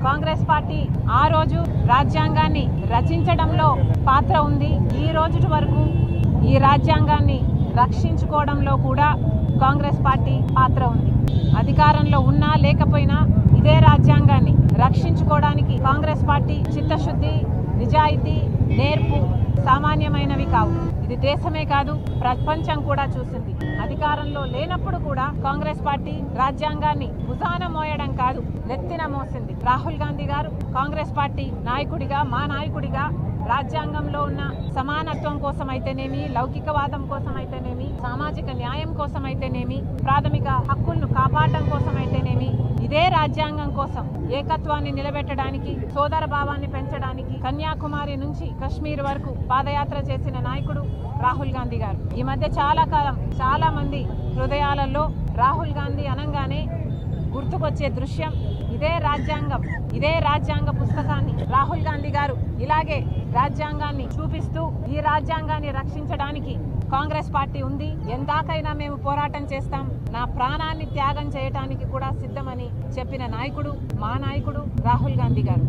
Congress party ఆ రోజు రాజ్యాంగాన్ని రచించడంలో పాత్ర ఉంది. ఈ రోజు వరకు ఈ రాజ్యాంగాన్ని రక్షించుకోవడంలో కూడా కాంగ్రెస్ పార్టీ పాత్ర ఉంది. అధికారంలో ఉన్నా లేకపోయినా ఇదే రాజ్యాంగాన్ని రక్షించుకోవడానికి కాంగ్రెస్ పార్టీ చిత్తశుద్ధి, నిజాయితీ, నేర్పు సామాన్యమైనవి కావు. ఇది దేశమే కాదు, ప్రపంచం కూడా చూసింది. అధికారంలో లేనప్పుడు కూడా కాంగ్రెస్ పార్టీ రాజ్యాంగాన్ని భుజాన మోయడం కాదు, నెత్తిన మోసింది. రాహుల్ గాంధీ గారు కాంగ్రెస్ పార్టీ నాయకుడిగా, మా నాయకుడిగా రాజ్యాంగంలో ఉన్న సమానత్వం కోసం అయితేనేమి, లౌకికవాదం కోసం అయితేనేమి, సామాజిక న్యాయం కోసం అయితేనేమి, ప్రాథమిక హక్కులను కాపాడడం కోసం అయితేనేమి, ఇదే రాజ్యాంగం కోసం ఏకత్వాన్ని నిలబెట్టడానికి, సోదర భావాన్ని పెంచడానికి కన్యాకుమారి నుంచి కశ్మీర్ వరకు పాదయాత్ర చేసిన నాయకుడు రాహుల్ గాంధీ గారు. ఈ మధ్య చాలా కాలం చాలా మంది హృదయాలలో రాహుల్ గాంధీ అనగానే గుర్తుకొచ్చే దృశ్యం ఇదే రాజ్యాంగ పుస్తకాన్ని రాహుల్ గాంధీ గారు ఇలాగే రాజ్యాంగాన్ని చూపిస్తూ ఈ రాజ్యాంగాన్ని రక్షించడానికి కాంగ్రెస్ పార్టీ ఉంది, ఎందాకైనా మేము పోరాటం చేస్తాం, నా ప్రాణాన్ని త్యాగం చేయడానికి కూడా సిద్ధమని చెప్పిన నాయకుడు మా నాయకుడు రాహుల్ గాంధీ గారు.